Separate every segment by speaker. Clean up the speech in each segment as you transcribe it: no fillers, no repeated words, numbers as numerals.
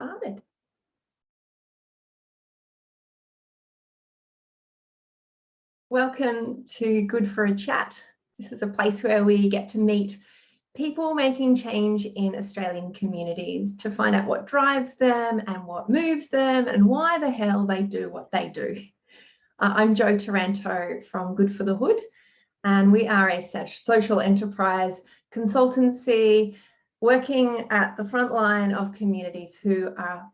Speaker 1: started. Welcome to Good for a Chat. This is a place where we get to meet people making change in Australian communities to find out what drives them and what moves them and why the hell they do what they do. I'm Jo Taranto from Good for the Hood, and we are a social enterprise consultancy working at the front line of communities who are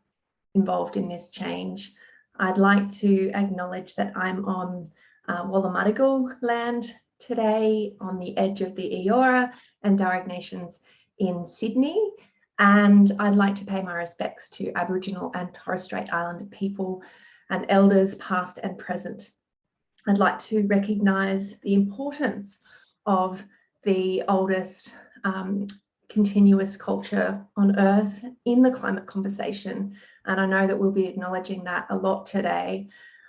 Speaker 1: involved in this change. I'd like to acknowledge that I'm on Wallumattagal land today on the edge of the Eora and Darug Nations in Sydney, and I'd like to pay my respects to Aboriginal and Torres Strait Islander people and elders past and present. I'd like to recognise the importance of the oldest continuous culture on Earth in the climate conversation, and I know that we'll be acknowledging that a lot today,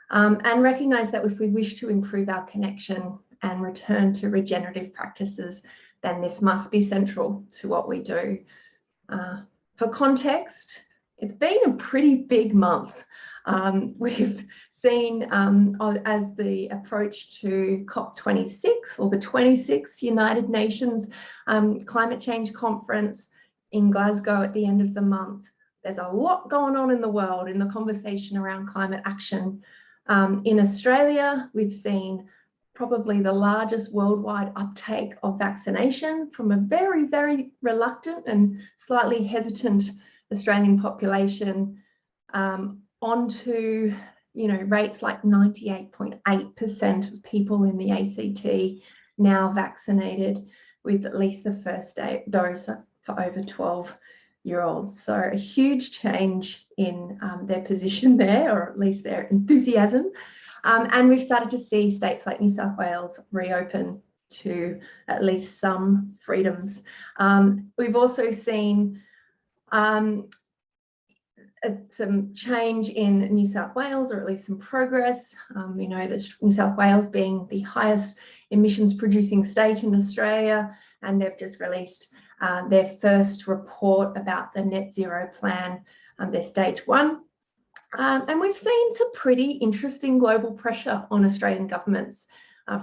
Speaker 1: and recognise that if we wish to improve our connection and return to regenerative practices, then this must be central to what we do. For context, it's been a pretty big month. We've seen as the approach to COP26, or the 26th United Nations Climate Change Conference in Glasgow at the end of the month. There's a lot going on in the world in the conversation around climate action. In Australia, we've seen probably the largest worldwide uptake of vaccination from a very, very reluctant and slightly hesitant Australian population onto, rates like 98.8% of people in the ACT now vaccinated with at least the first dose for over 12-year-olds. So a huge change in their position there, or at least their enthusiasm. And we've started to see states like New South Wales reopen to at least some freedoms. We've also seen some change in New South Wales, or at least some progress. We know that New South Wales being the highest emissions producing state in Australia, and they've just released their first report about the net zero plan, their stage 1. And we've seen some pretty interesting global pressure on Australian governments,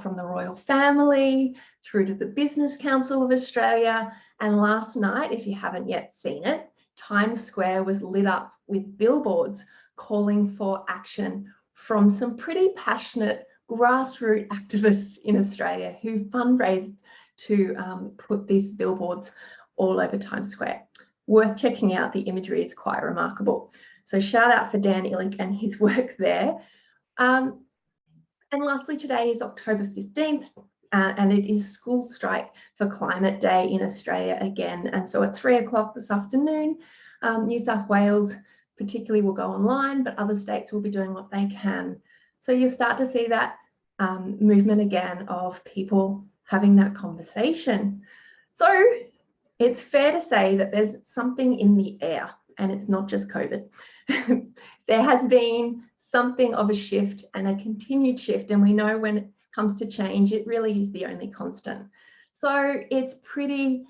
Speaker 1: from the royal family through to the Business Council of Australia. And last night, if you haven't yet seen it, Times Square was lit up with billboards calling for action from some pretty passionate grassroots activists in Australia who fundraised to put these billboards all over Times Square. Worth checking out. The imagery is quite remarkable. So shout out for Dan Illick and his work there. And lastly, today is October 15th, and it is School Strike for Climate Day in Australia again. And so at 3 o'clock this afternoon, New South Wales particularly will go online, but other states will be doing what they can. So you'll start to see that movement again of people having that conversation. So it's fair to say that there's something in the air, and it's not just COVID. There has been something of a shift and a continued shift, and we know when it comes to change, it really is the only constant. So it's pretty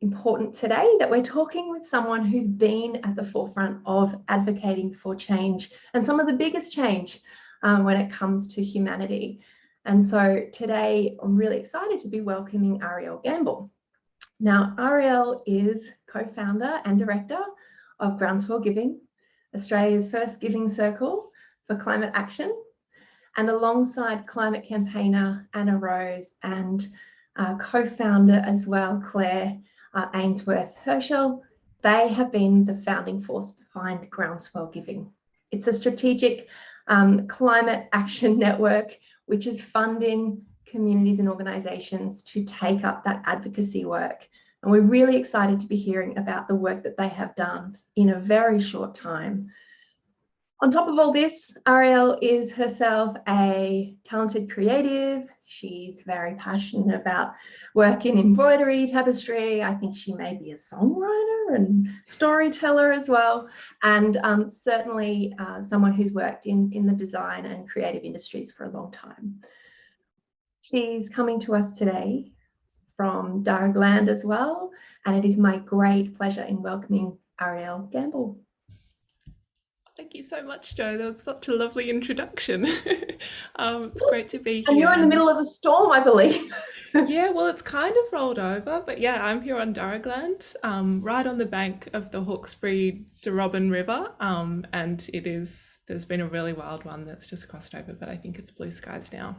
Speaker 1: important today that we're talking with someone who's been at the forefront of advocating for change, and some of the biggest change when it comes to humanity. And so today I'm really excited to be welcoming Arielle Gamble. Now, Arielle is co-founder and director of Groundswell Giving, Australia's first giving circle for climate action, and alongside climate campaigner Anna Rose and co-founder as well, Clare, Ainsworth, Herschell, they have been the founding force behind Groundswell Giving. It's a strategic climate action network which is funding communities and organisations to take up that advocacy work. And we're really excited to be hearing about the work that they have done in a very short time. On top of all this, Arielle is herself a talented creative. She's very passionate about work in embroidery, tapestry. I think she may be a songwriter and storyteller as well. And certainly someone who's worked in the design and creative industries for a long time. She's coming to us today from Darug land as well, and it is my great pleasure in welcoming Arielle Gamble.
Speaker 2: Thank you so much, Jo. That was such a lovely introduction. It's great to be
Speaker 1: And
Speaker 2: here.
Speaker 1: you're in the
Speaker 2: And
Speaker 1: middle of a storm, I believe.
Speaker 2: yeah, well, it's kind of rolled over, but yeah, I'm here on Darragland, right on the bank of the Hawkesbury to Robin River. And there's been a really wild one that's just crossed over, but I think it's blue skies now.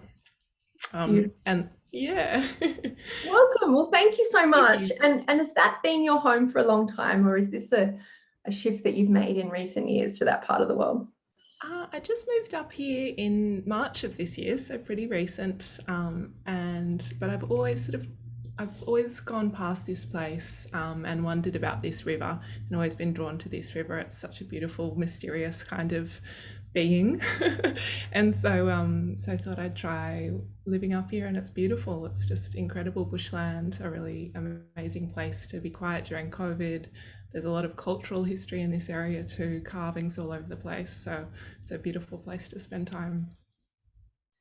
Speaker 1: Beautiful.
Speaker 2: And yeah,
Speaker 1: Welcome. Well, thank you so
Speaker 2: thank
Speaker 1: much.
Speaker 2: you.
Speaker 1: And has that been your home for a long time, or is this a shift that you've made in recent years to that part of the world?
Speaker 2: I just moved up here in March of this year, so pretty recent. But I've always gone past this place and wondered about this river, and always been drawn to this river. It's such a beautiful, mysterious kind of being, and so I thought I'd try living up here, and it's beautiful. It's just incredible bushland, a really amazing place to be quiet during COVID. There's a lot of cultural history in this area too, carvings all over the place. So it's a beautiful place to spend time.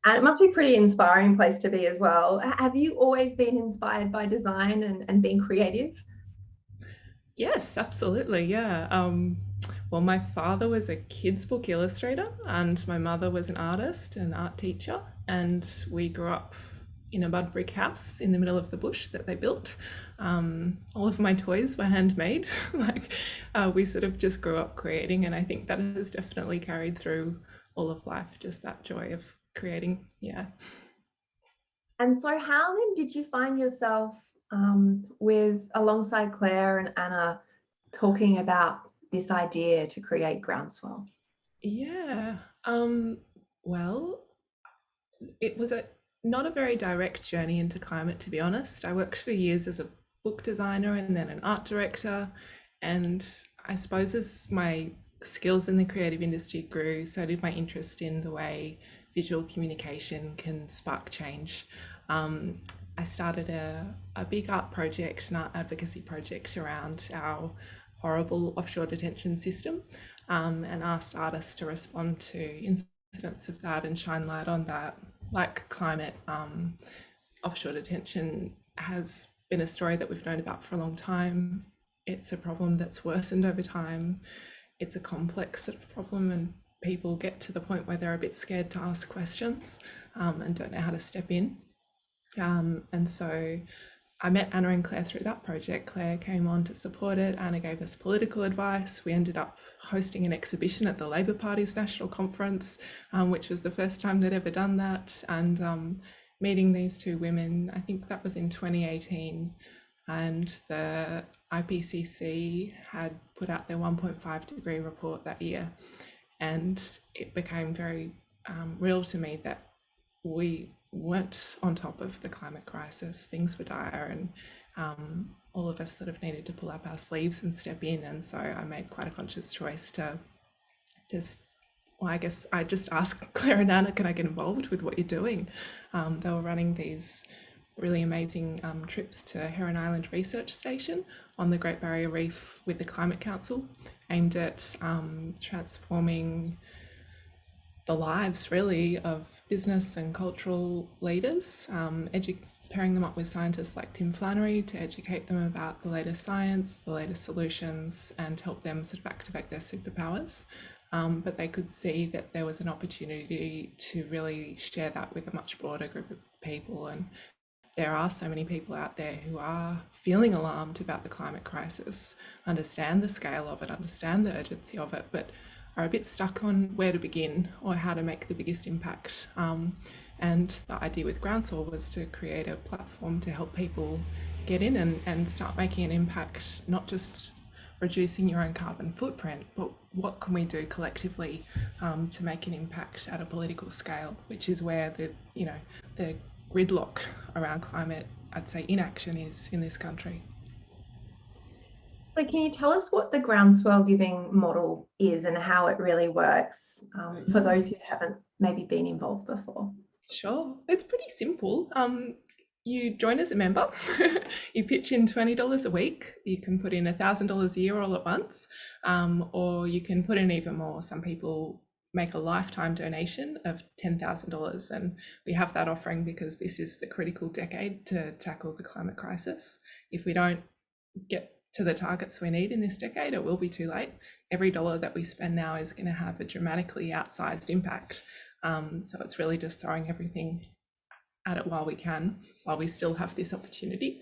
Speaker 1: And it must be a pretty inspiring place to be as well. Have you always been inspired by design and being creative?
Speaker 2: Yes, absolutely. Yeah. Well, my father was a kids' book illustrator, and my mother was an artist and art teacher. And we grew up in a mud brick house in the middle of the bush that they built. All of my toys were handmade. We sort of just grew up creating, and I think that has definitely carried through all of life. Just that joy of creating. Yeah.
Speaker 1: And so, how then did you find yourself with alongside Clare and Anna talking about this idea to create Groundswell?
Speaker 2: Yeah. Well, it was not a very direct journey into climate, to be honest. I worked for years as a book designer and then an art director. And I suppose as my skills in the creative industry grew, so did my interest in the way visual communication can spark change. I started a big art project, an art advocacy project around our horrible offshore detention system, and asked artists to respond to incidents of that and shine light on that. Like climate, offshore detention has been a story that we've known about for a long time. It's a problem that's worsened over time. It's a complex sort of problem, and people get to the point where they're a bit scared to ask questions and don't know how to step in. And so I met Anna and Claire through that project. Claire came on to support it. Anna gave us political advice. We ended up hosting an exhibition at the Labor Party's national conference, which was the first time they'd ever done that. And meeting these two women, I think that was in 2018. And the IPCC had put out their 1.5 degree report that year. And it became very real to me that we weren't on top of the climate crisis. Things were dire, and all of us sort of needed to pull up our sleeves and step in. And so I made quite a conscious choice to I guess I just asked Claire and Anna, can I get involved with what you're doing? They were running these really amazing trips to Heron Island Research Station on the Great Barrier Reef with the Climate Council, aimed at transforming the lives really of business and cultural leaders, pairing them up with scientists like Tim Flannery to educate them about the latest science, the latest solutions, and help them sort of activate their superpowers. But they could see that there was an opportunity to really share that with a much broader group of people. And there are so many people out there who are feeling alarmed about the climate crisis, understand the scale of it, understand the urgency of it, but are a bit stuck on where to begin or how to make the biggest impact. And the idea with Groundswell was to create a platform to help people get in and start making an impact, not just reducing your own carbon footprint, but what can we do collectively to make an impact at a political scale, which is where the gridlock around climate, I'd say, inaction is in this country.
Speaker 1: So can you tell us what the Groundswell Giving model is and how it really works for those who haven't maybe been involved before?
Speaker 2: Sure, it's pretty simple. You join as a member, you pitch in $20 a week, you can put in $1,000 a year all at once, or you can put in even more. Some people make a lifetime donation of $10,000, and we have that offering because this is the critical decade to tackle the climate crisis. If we don't get to the targets we need in this decade, it will be too late. Every dollar that we spend now is going to have a dramatically outsized impact. So it's really just throwing everything at it while we can, while we still have this opportunity.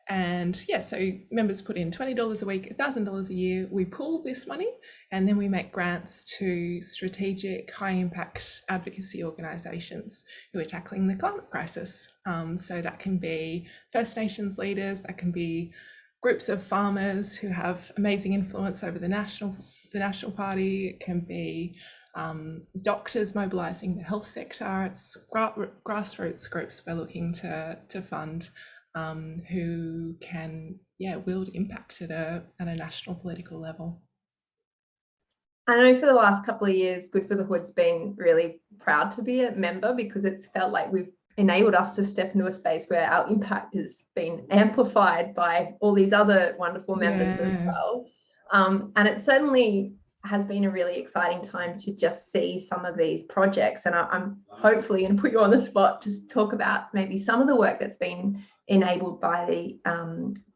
Speaker 2: And yeah, so members put in $20 a week, $1,000 a year. We pool this money and then we make grants to strategic, high impact advocacy organisations who are tackling the climate crisis. So that can be First Nations leaders, that can be groups of farmers who have amazing influence over the National Party. It can be doctors mobilising the health sector. It's grassroots groups we're looking to fund. Who can wield impact at a national political level.
Speaker 1: I know for the last couple of years, Good for the Hood's been really proud to be a member, because it's felt like we've enabled us to step into a space where our impact has been amplified by all these other wonderful members as well. And it certainly has been a really exciting time to just see some of these projects. And I'm hopefully going to put you on the spot to talk about maybe some of the work that's been enabled by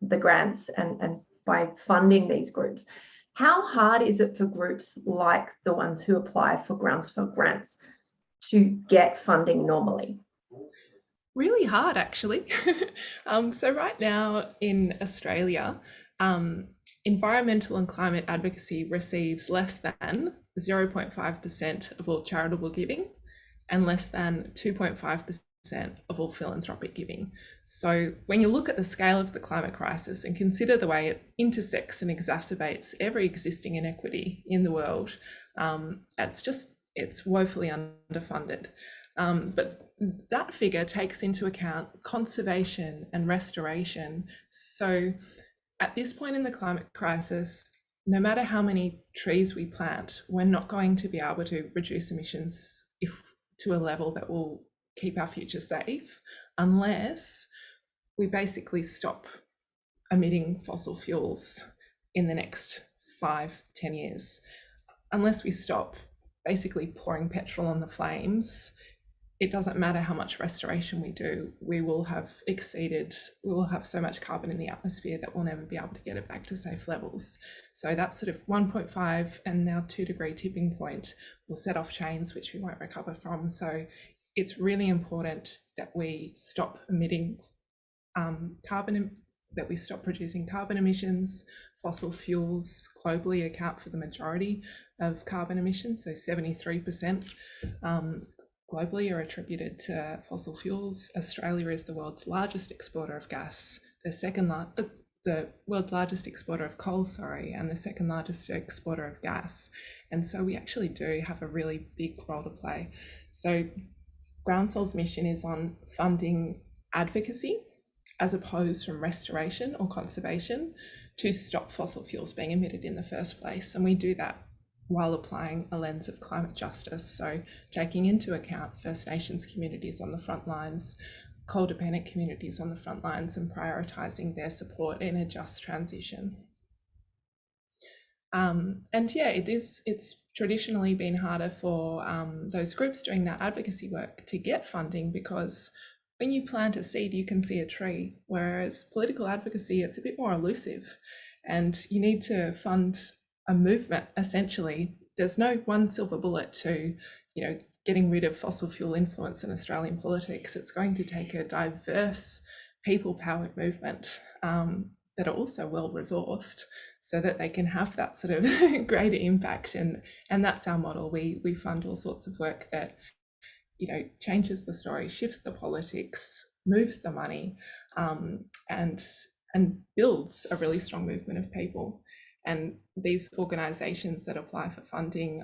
Speaker 1: the grants and by funding these groups. How hard is it for groups like the ones who apply for Groundswell grants to get funding normally?
Speaker 2: Really hard, actually. So right now in Australia, environmental and climate advocacy receives less than 0.5% of all charitable giving and less than 2.5% of all philanthropic giving. So when you look at the scale of the climate crisis and consider the way it intersects and exacerbates every existing inequity in the world, it's woefully underfunded. But that figure takes into account conservation and restoration. So at this point in the climate crisis, no matter how many trees we plant, we're not going to be able to reduce emissions to a level that will keep our future safe unless we basically stop emitting fossil fuels in the next 5-10 years. Unless we stop basically pouring petrol on the flames, it doesn't matter how much restoration we do, we will have so much carbon in the atmosphere that we'll never be able to get it back to safe levels. So that sort of 1.5 and now 2 degree tipping point will set off chains which we won't recover from. So it's really important that we stop emitting carbon, that we stop producing carbon emissions. Fossil fuels globally account for the majority of carbon emissions, so 73% globally are attributed to fossil fuels. Australia is the world's largest exporter of gas, the world's largest exporter of coal, and the second largest exporter of gas. And so we actually do have a really big role to play. So Groundswell's mission is on funding advocacy as opposed from restoration or conservation to stop fossil fuels being emitted in the first place. And we do that while applying a lens of climate justice. So taking into account First Nations communities on the front lines, coal-dependent communities on the front lines, and prioritising their support in a just transition. It's traditionally been harder for those groups doing that advocacy work to get funding, because when you plant a seed, you can see a tree, whereas political advocacy, it's a bit more elusive, and you need to fund a movement, essentially. There's no one silver bullet to, getting rid of fossil fuel influence in Australian politics. It's going to take a diverse, people-powered movement that are also well-resourced so that they can have that sort of greater impact. And that's our model. We fund all sorts of work that, changes the story, shifts the politics, moves the money, and builds a really strong movement of people. And these organisations that apply for funding,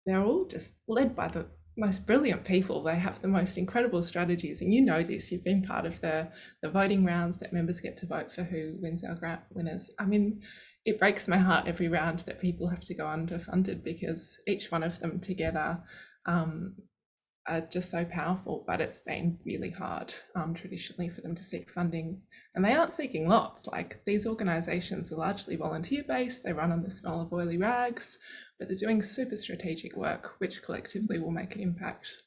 Speaker 2: they're all just led by the most brilliant people. They have the most incredible strategies, and this, you've been part of the voting rounds that members get to vote for who wins our grant winners. I mean, it breaks my heart every round that people have to go underfunded, because each one of them together are just so powerful. But it's been really hard traditionally for them to seek funding, and they aren't seeking lots. Like, these organisations are largely volunteer based, they run on the smell of oily rags, but they're doing super strategic work which collectively will make an impact.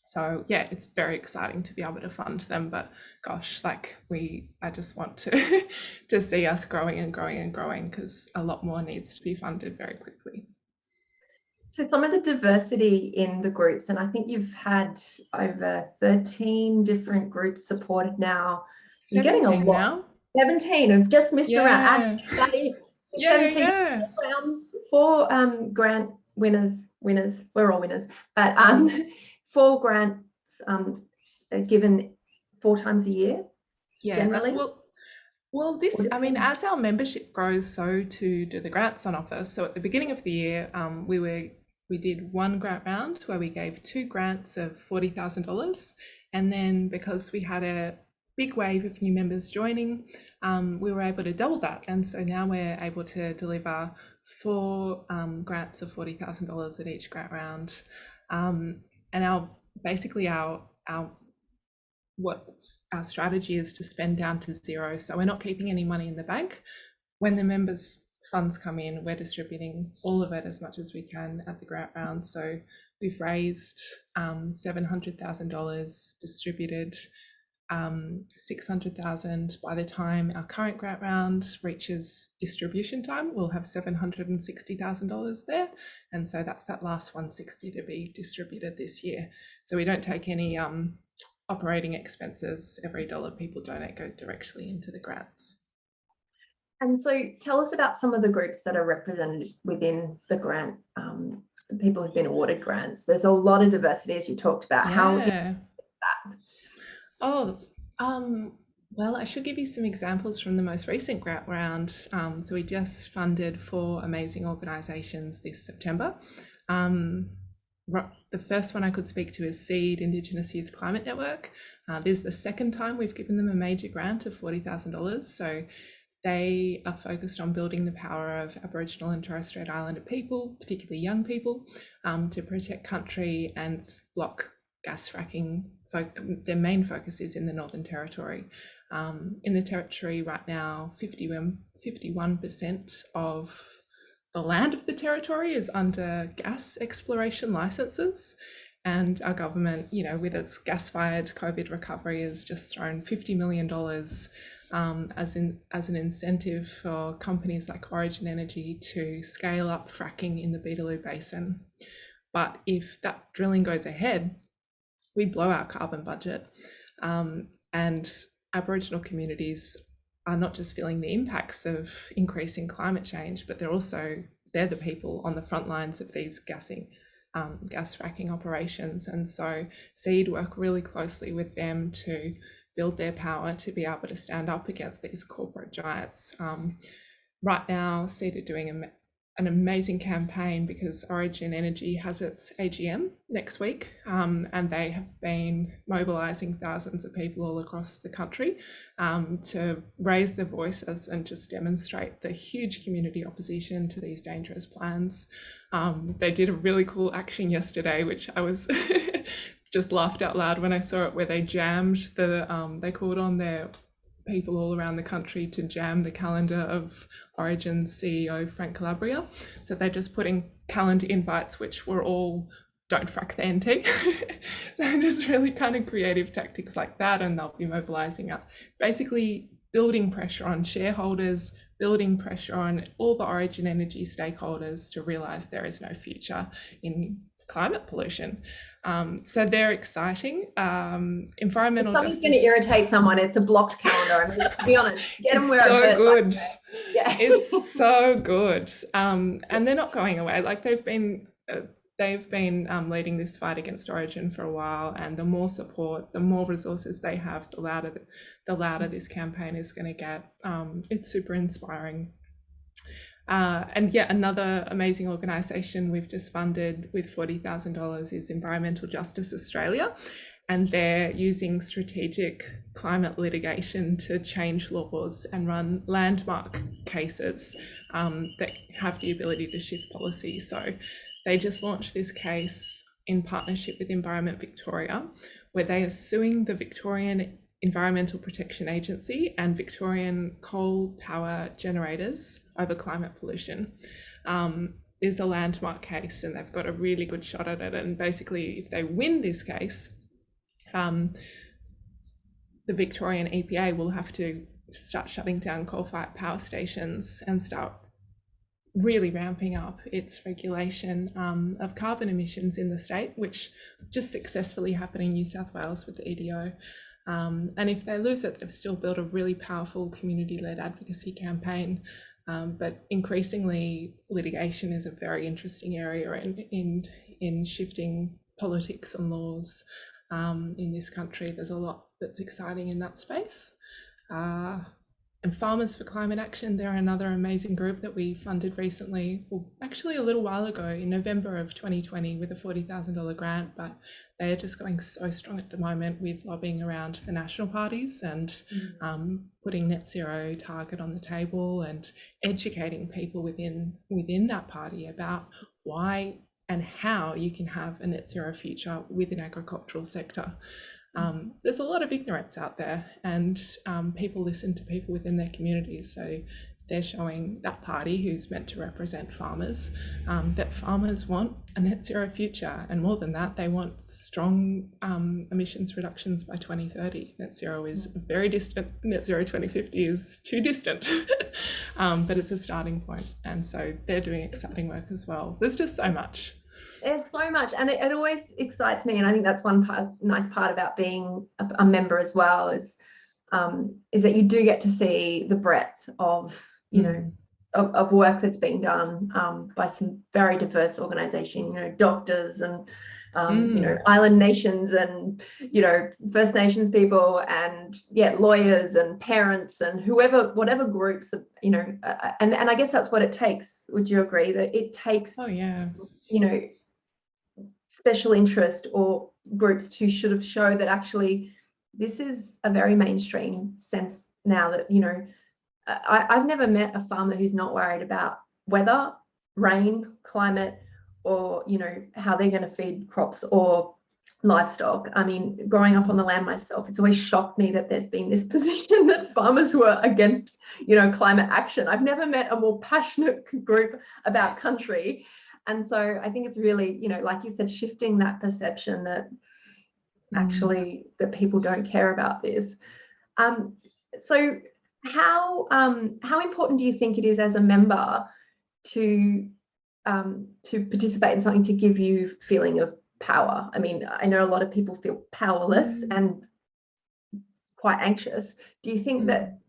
Speaker 2: So yeah, it's very exciting to be able to fund them. But gosh, like I just want to to see us growing and growing and growing, because a lot more needs to be funded very quickly.
Speaker 1: So some of the diversity in the groups, and I think you've had over 13 different groups supported now. You're getting a
Speaker 2: 17
Speaker 1: lot.
Speaker 2: now.
Speaker 1: 17. I've just missed around.
Speaker 2: Yeah. Yeah,
Speaker 1: 17
Speaker 2: yeah.
Speaker 1: rounds, 4 grant winners. We're all winners, but 4 grants given 4 times a year.
Speaker 2: Yeah,
Speaker 1: Generally.
Speaker 2: well, this, I mean, as our membership grows, so too do the grants on offer. So at the beginning of the year, we did 1 grant round where we gave 2 grants of $40,000, and then because we had a big wave of new members joining, we were able to double that, and so now we're able to deliver 4 grants of $40,000 at each grant round, and our what our strategy is to spend down to zero. So we're not keeping any money in the bank. When the members' funds come in, we're distributing all of it as much as we can at the grant round. So we've raised $700,000, distributed $600,000. By the time our current grant round reaches distribution time, we'll have $760,000 there, and so that's that last 160 to be distributed this year. So we don't take any operating expenses. Every dollar people donate go directly into the grants.
Speaker 1: And so tell us about some of the groups that are represented within the grant, people who've been awarded grants. There's a lot of diversity, as you talked about.
Speaker 2: Yeah.
Speaker 1: How that?
Speaker 2: Oh, well, I should give you some examples from the most recent grant round. So we just funded 4 amazing organisations this September. The first one I could speak to is SEED, Indigenous Youth Climate Network. This is the second time we've given them a major grant of $40,000. So they are focused on building the power of Aboriginal and Torres Strait Islander people, particularly young people, to protect country and block gas fracking. Their main focus is in the Northern Territory. In the Territory right now, 51% of the land of the Territory is under gas exploration licenses, and our government, you know, with its gas-fired COVID recovery, has just thrown $50 million as an incentive for companies like Origin Energy to scale up fracking in the Beetaloo Basin. But if that drilling goes ahead, we blow our carbon budget, and Aboriginal communities are not just feeling the impacts of increasing climate change, but they're the people on the front lines of these gas fracking operations. And so SEED work really closely with them to build their power to be able to stand up against these corporate giants. Right now, SEED are doing an amazing campaign because Origin Energy has its AGM next week, and they have been mobilising thousands of people all across the country to raise their voices and just demonstrate the huge community opposition to these dangerous plans. They did a really cool action yesterday, which I was just laughed out loud when I saw it, where they jammed they called on their people all around the country to jam the calendar of Origin's CEO, Frank Calabria. So they're just putting calendar invites, which were all "don't frack the NT." So just really kind of creative tactics like that, and they'll be mobilising up, basically building pressure on shareholders, building pressure on all the Origin Energy stakeholders to realise there is no future in climate pollution. So they're exciting. Environmental
Speaker 1: If something's
Speaker 2: justice.
Speaker 1: going to irritate someone, it's a blocked calendar. I mean, to be honest, get them where
Speaker 2: so
Speaker 1: it
Speaker 2: good.
Speaker 1: Yeah.
Speaker 2: It's so good. And they're not going away. Like they've been leading this fight against Origin for a while, and the more support, the more resources they have, the louder this campaign is going to get. It's super inspiring. And yet another amazing organisation we've just funded with $40,000 is Environmental Justice Australia, and they're using strategic climate litigation to change laws and run landmark cases that have the ability to shift policy. So they just launched this case in partnership with Environment Victoria, where they are suing the Victorian Environmental Protection Agency and Victorian coal power generators over climate pollution. Is a landmark case, and they've got a really good shot at it. And basically, if they win this case, the Victorian EPA will have to start shutting down coal-fired power stations and start really ramping up its regulation of carbon emissions in the state, which just successfully happened in New South Wales with the EDO. And if they lose it, they've still built a really powerful community-led advocacy campaign. But increasingly, litigation is a very interesting area in shifting politics and laws in this country. There's a lot that's exciting in that space. And Farmers for Climate Action, they're another amazing group that we funded recently, well, actually a little while ago in November of 2020 with a $40,000 grant, but they are just going so strong at the moment with lobbying around the national parties and putting net zero target on the table and educating people within that party about why and how you can have a net zero future with an agricultural sector. There's a lot of ignorance out there, and people listen to people within their communities. So they're showing that party, who's meant to represent farmers, that farmers want a net zero future. And more than that, they want strong emissions reductions by 2030. Net zero is very distant. Net zero 2050 is too distant, but it's a starting point. And so they're doing exciting work as well. There's just so much.
Speaker 1: There's so much, and it always excites me, and I think that's one nice part about being a member as well, is that you do get to see the breadth of of work that's being done by some very diverse organisations, doctors and island nations and First Nations people and lawyers and parents and whatever groups and I guess that's what it takes. Would you agree that it takes special interest or groups to should have show that actually this is a very mainstream sense now, that I've never met a farmer who's not worried about weather, rain, climate, or how they're going to feed crops or livestock. I mean, growing up on the land myself, it's always shocked me that there's been this position that farmers were against climate action. I've never met a more passionate group about country. And so I think it's really, like you said, shifting that perception that actually that people don't care about this. So how important do you think it is as a member to participate in something to give you feeling of power? I mean, I know a lot of people feel powerless and quite anxious. Do you think that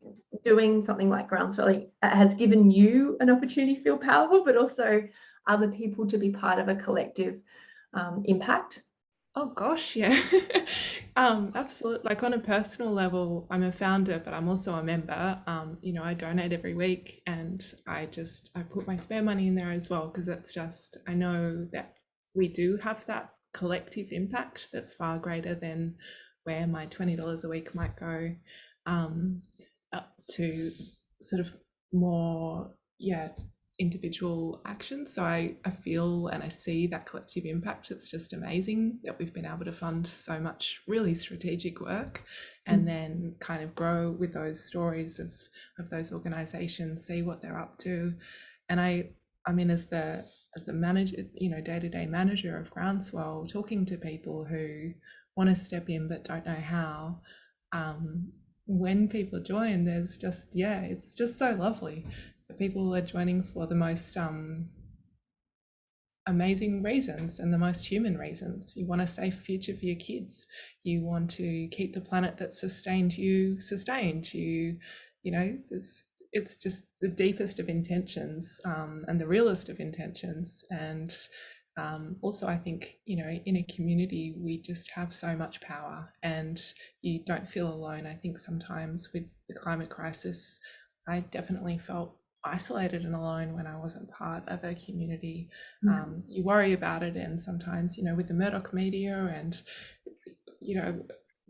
Speaker 1: doing something like Groundswell has given you an opportunity to feel powerful, but also other people to be part of a collective impact?
Speaker 2: Oh gosh, yeah. Absolutely. Like on a personal level, I'm a founder, but I'm also a member. I donate every week, and I put my spare money in there as well, because I know that we do have that collective impact that's far greater than where my $20 a week might go, up to sort of more, individual action. So I feel and I see that collective impact. It's just amazing that we've been able to fund so much really strategic work and then kind of grow with those stories of those organizations, see what they're up to. And I mean, as the manager, day-to-day manager of Groundswell, talking to people who want to step in but don't know how, when people join, there's just it's just so lovely. People are joining for the most amazing reasons and the most human reasons. You want a safe future for your kids. You want to keep the planet that sustained you sustained. It's just the deepest of intentions and the realest of intentions. And also, I think, in a community, we just have so much power and you don't feel alone. I think sometimes with the climate crisis, I definitely felt isolated and alone when I wasn't part of a community. You worry about it, and sometimes with the Murdoch media and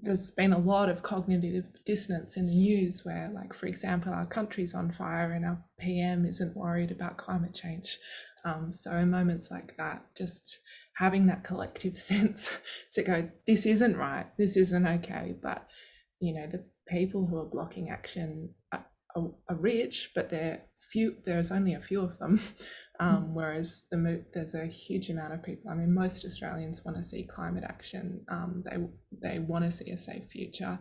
Speaker 2: there's been a lot of cognitive dissonance in the news where, like, for example, our country's on fire and our PM isn't worried about climate change. So in moments like that, just having that collective sense to go, this isn't right, this isn't okay, but the people who are blocking action are rich, but there's only a few of them. Whereas there's a huge amount of people. I mean, most Australians want to see climate action. They want to see a safe future.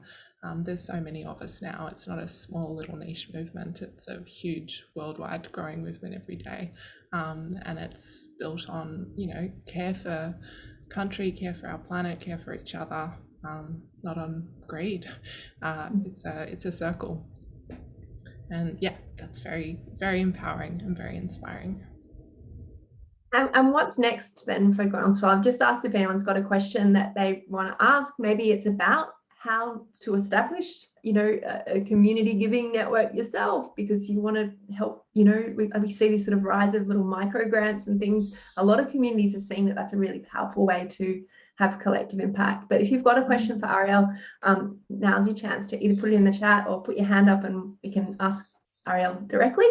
Speaker 2: There's so many of us now. It's not a small little niche movement. It's a huge worldwide growing movement every day, and it's built on care for country, care for our planet, care for each other, not on greed. It's a circle, and yeah, that's very, very empowering and very inspiring.
Speaker 1: And what's next then for Groundswell? I've just asked if anyone's got a question that they want to ask. Maybe it's about how to establish, a community giving network yourself, because you want to help, we see this sort of rise of little micro grants and things. A lot of communities are seeing that that's a really powerful way to have collective impact. But if you've got a question for Arielle, now's your chance to either put it in the chat or put your hand up and we can ask Arielle directly.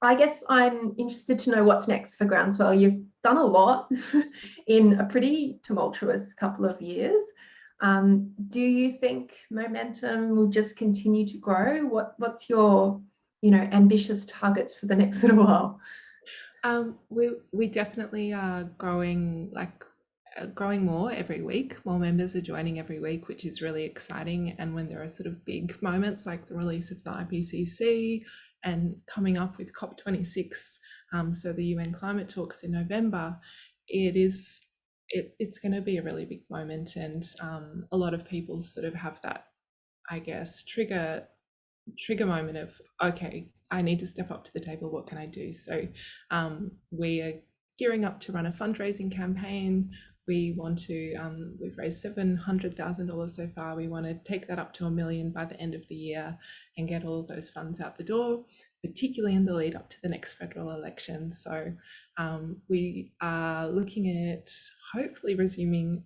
Speaker 1: I guess I'm interested to know what's next for Groundswell. You've done a lot in a pretty tumultuous couple of years. Do you think momentum will just continue to grow? What's your, ambitious targets for the next little while?
Speaker 2: We definitely are growing more every week. More members are joining every week, which is really exciting. And when there are sort of big moments like the release of the IPCC and coming up with COP26, so the UN climate talks in November, it's going to be a really big moment, and a lot of people sort of have that, I guess, trigger moment of, okay, I need to step up to the table. What can I do? So we are gearing up to run a fundraising campaign. We want to, we've raised $700,000 so far. We want to take that up to $1 million by the end of the year and get all of those funds out the door, particularly in the lead up to the next federal election. So we are looking at hopefully resuming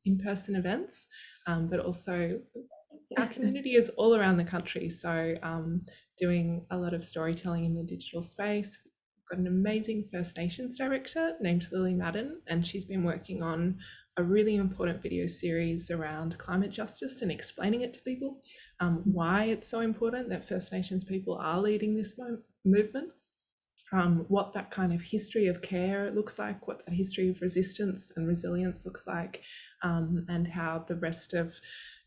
Speaker 2: in-person events, but also our community is all around the country. So doing a lot of storytelling in the digital space. Got an amazing First Nations director named Lily Madden, and she's been working on a really important video series around climate justice and explaining it to people, why it's so important that First Nations people are leading this movement, what that kind of history of care looks like, what that history of resistance and resilience looks like, and how the rest of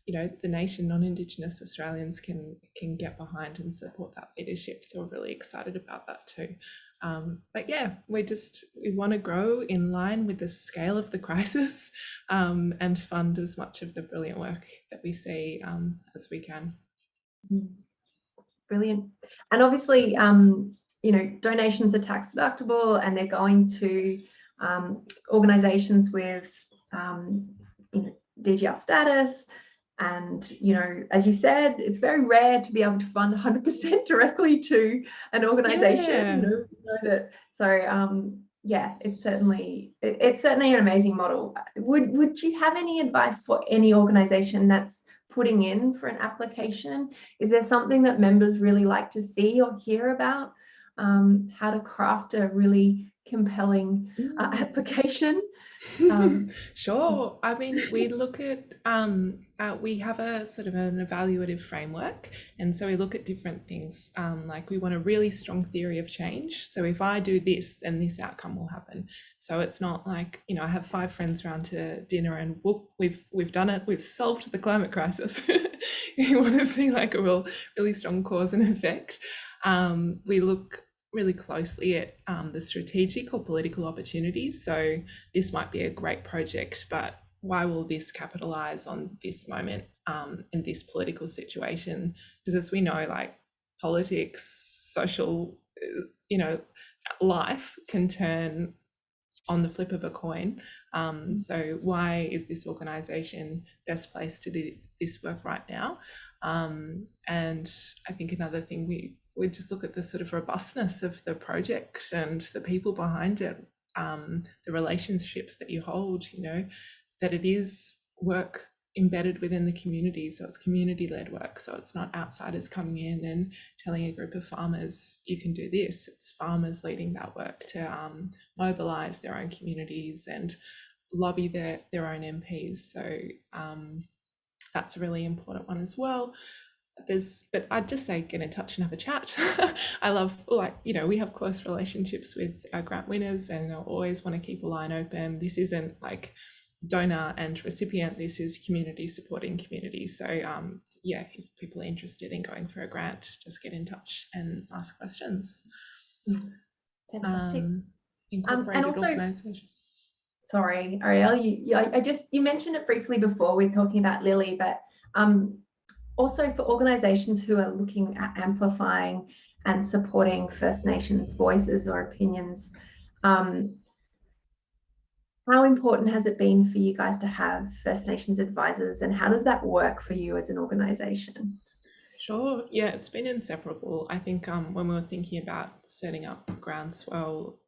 Speaker 2: the nation, non-Indigenous Australians can get behind and support that leadership. So we're really excited about that too. But yeah, we want to grow in line with the scale of the crisis, and fund as much of the brilliant work that we see as we can.
Speaker 1: Brilliant. And obviously, donations are tax deductible, and they're going to organisations with DGR status. And, as you said, it's very rare to be able to fund 100% directly to an organisation. Yeah. It's certainly an amazing model. Would you have any advice for any organisation that's putting in for an application? Is there something that members really like to see or hear about? How to craft a really compelling application?
Speaker 2: Sure. I mean, we look at we have a sort of an evaluative framework, and so we look at different things, like we want a really strong theory of change. So if I do this, then this outcome will happen. So it's not like, I have 5 friends round to dinner and whoop, we've done it, we've solved the climate crisis. You want to see like a really strong cause and effect. We look really closely at the strategic or political opportunities. So this might be a great project, but why will this capitalize on this moment in this political situation? Because as we know, like politics, social, life can turn on the flip of a coin. So why is this organisation best placed to do this work right now? And I think another thing we just look at the sort of robustness of the project and the people behind it, the relationships that you hold, that it is work embedded within the community. So it's community-led work. So it's not outsiders coming in and telling a group of farmers, you can do this. It's farmers leading that work to mobilise their own communities and lobby their own MPs. So that's a really important one as well. but I'd just say get in touch and have a chat. I love, we have close relationships with our grant winners, and I always want to keep a line open. This isn't like donor and recipient, this is community supporting community. So if people are interested in going for a grant, just get in touch and ask questions.
Speaker 1: Fantastic.
Speaker 2: Incorporated
Speaker 1: and also,
Speaker 2: organisation.
Speaker 1: Sorry, Arielle, you mentioned it briefly before with talking about Lily, but also for organisations who are looking at amplifying and supporting First Nations voices or opinions, how important has it been for you guys to have First Nations advisors, and how does that work for you as an organisation?
Speaker 2: Sure. Yeah, it's been inseparable. I think when we were thinking about setting up Groundswell,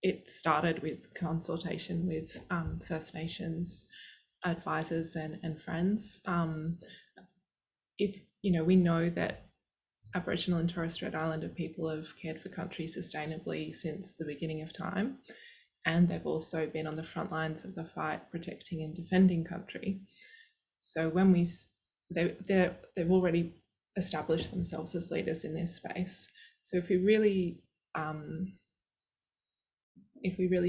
Speaker 2: it started with consultation with First Nations advisors and friends. We know that Aboriginal and Torres Strait Islander people have cared for country sustainably since the beginning of time, and they've also been on the front lines of the fight protecting and defending country. So when they've already established themselves as leaders in this space. So if we really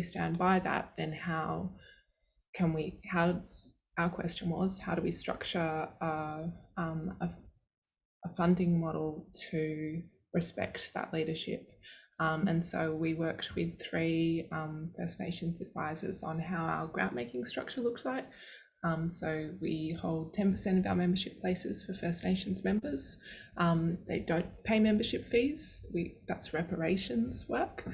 Speaker 2: stand by that, then our question was, how do we structure a funding model to respect that leadership? And so we worked with 3 First Nations advisors on how our grant making structure looks like. So we hold 10% of our membership places for First Nations members. They don't pay membership fees. That's reparations work.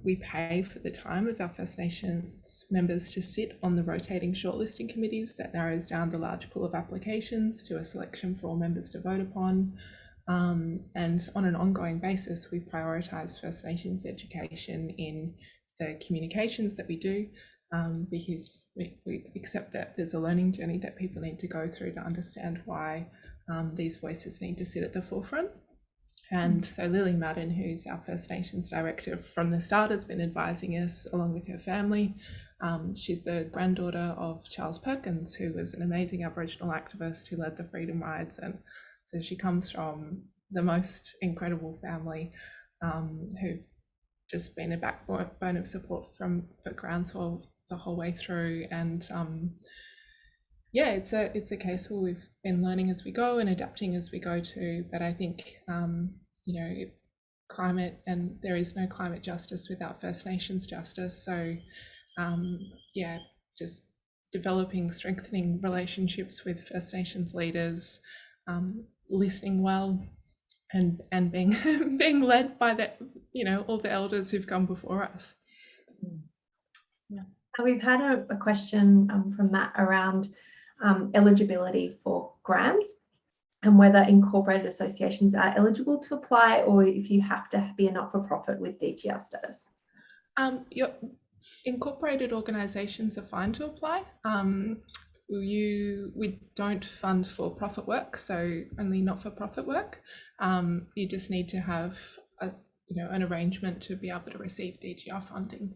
Speaker 2: We pay for the time of our First Nations members to sit on the rotating shortlisting committees that narrows down the large pool of applications to a selection for all members to vote upon. And on an ongoing basis, we prioritise First Nations education in the communications that we do, because we accept that there's a learning journey that people need to go through to understand why these voices need to sit at the forefront. And so Lily Madden, who's our First Nations Director from the start, has been advising us along with her family. She's the granddaughter of Charles Perkins, who was an amazing Aboriginal activist who led the Freedom Rides. And so she comes from the most incredible family who've just been a backbone of support for Groundswell the whole way through. And it's a case where we've been learning as we go and adapting as we go too. But I think climate, and there is no climate justice without First Nations justice. So just developing, strengthening relationships with First Nations leaders, listening well, and being being led by all the elders who've come before us.
Speaker 1: Yeah. We've had a question from Matt around eligibility for grants and whether incorporated associations are eligible to apply, or if you have to be a not-for-profit with DGR status.
Speaker 2: Your incorporated organisations are fine to apply. We don't fund for-profit work, so only not-for-profit work. You just need to have an arrangement to be able to receive DGR funding.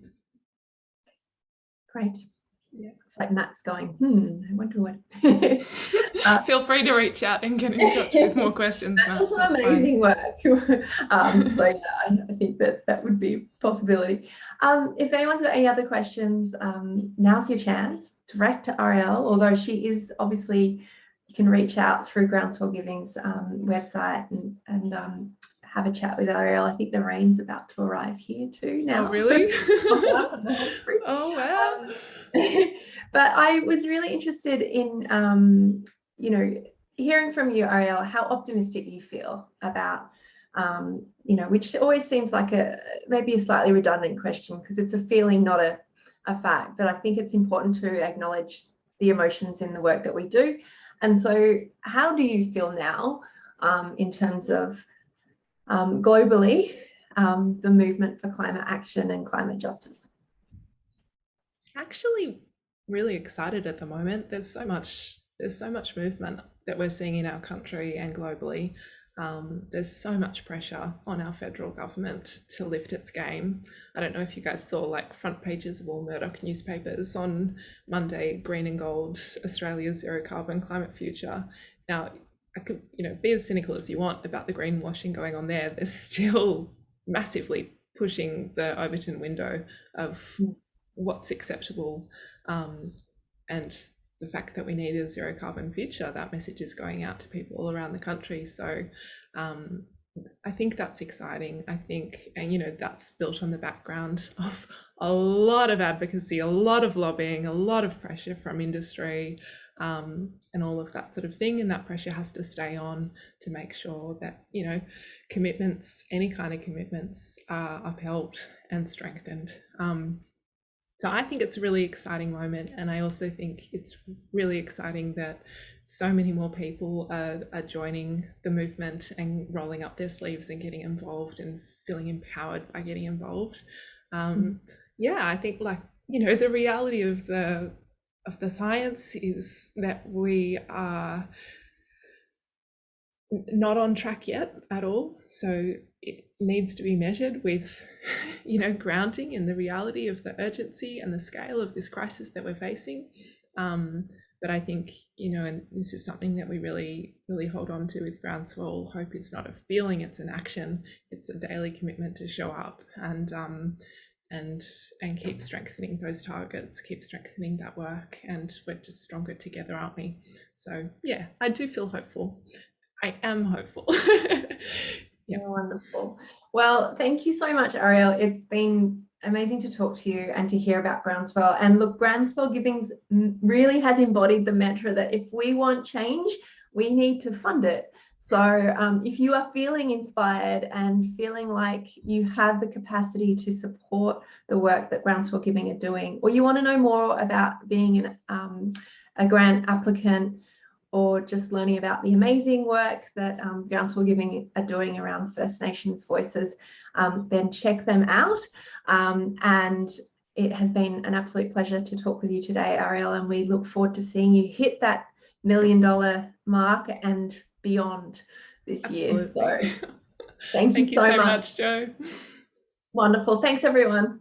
Speaker 1: Great.
Speaker 2: Yeah.
Speaker 1: It's like Matt's going, I wonder what.
Speaker 2: Feel free to reach out and get in touch with more questions, Matt.
Speaker 1: That's amazing work. I think that would be a possibility. If anyone's got any other questions, now's your chance. Direct to Arielle, although she is obviously, you can reach out through Groundswell Giving's website and have a chat with Arielle. I think the rain's about to arrive here too now.
Speaker 2: Oh, really? Oh, wow.
Speaker 1: But I was really interested in, hearing from you, Arielle, how optimistic you feel about, which always seems like maybe a slightly redundant question because it's a feeling, not a fact. But I think it's important to acknowledge the emotions in the work that we do. And so how do you feel now in terms of globally, the movement for climate action and climate justice?
Speaker 2: Actually, really excited at the moment. There's so much movement that we're seeing in our country and globally. There's so much pressure on our federal government to lift its game. I don't know if you guys saw front pages of all Murdoch newspapers on Monday, green and gold, Australia's zero carbon climate future. Now, I could, be as cynical as you want about the greenwashing going on there. They're still massively pushing the Overton window of what's acceptable, and the fact that we need a zero carbon future. That message is going out to people all around the country. So I think that's exciting. I think, and that's built on the background of a lot of advocacy, a lot of lobbying, a lot of pressure from industry, and all of that sort of thing. And that pressure has to stay on to make sure that, commitments, any kind of commitments, are upheld and strengthened. So I think it's a really exciting moment. And I also think it's really exciting that so many more people are joining the movement and rolling up their sleeves and getting involved and feeling empowered by getting involved. Yeah, I think, the reality of the science is that we are not on track yet at all. So it needs to be measured with, grounding in the reality of the urgency and the scale of this crisis that we're facing. But I think, and this is something that we really, really hold on to with Groundswell. Hope is not a feeling, it's an action. It's a daily commitment to show up and keep strengthening those targets, keep strengthening that work, and we're just stronger together, aren't we? So yeah, I do feel hopeful. I am hopeful.
Speaker 1: Yeah, wonderful. Well, thank you so much, Arielle. It's been amazing to talk to you and to hear about Groundswell. And look, Groundswell Giving really has embodied the mantra that if we want change, we need to fund it. So if you are feeling inspired and feeling like you have the capacity to support the work that Groundswell Giving are doing, or you want to know more about being a grant applicant, or just learning about the amazing work that Groundswell Giving are doing around First Nations voices, then check them out. And it has been an absolute pleasure to talk with you today, Arielle, and we look forward to seeing you hit that $1 million mark and beyond this year. So thank you so much,
Speaker 2: Jo.
Speaker 1: Wonderful. Thanks, everyone.